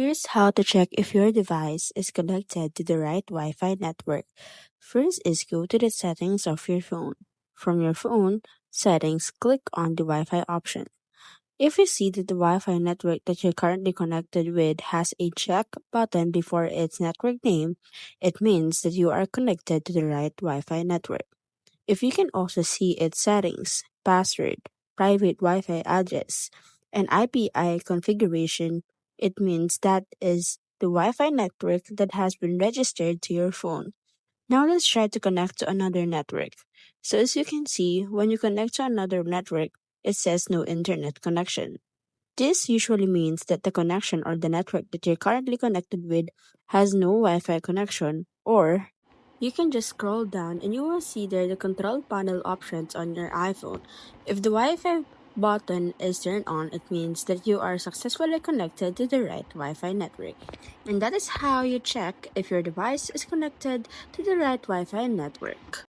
Here's how to check if your device is connected to the right Wi-Fi network. First is go to the settings of your phone. From your phone settings, click on the Wi-Fi option. If you see that the Wi-Fi network that you're currently connected with has a check button before its network name, it means that you are connected to the right Wi-Fi network. If you can also see its settings, password, private Wi-Fi address, and IPI configuration, it means that is the Wi-Fi network that has been registered to your phone. Now let's try to connect to another network. So as you can see, when you connect to another network, it says no internet connection. This usually means that the connection or the network that you're currently connected with has no Wi-Fi connection, or you can just scroll down and you will see there the control panel options on your iPhone. If the Wi-Fi button is turned on, it means that you are successfully connected to the right Wi-Fi network. And that is how you check if your device is connected to the right Wi-Fi network.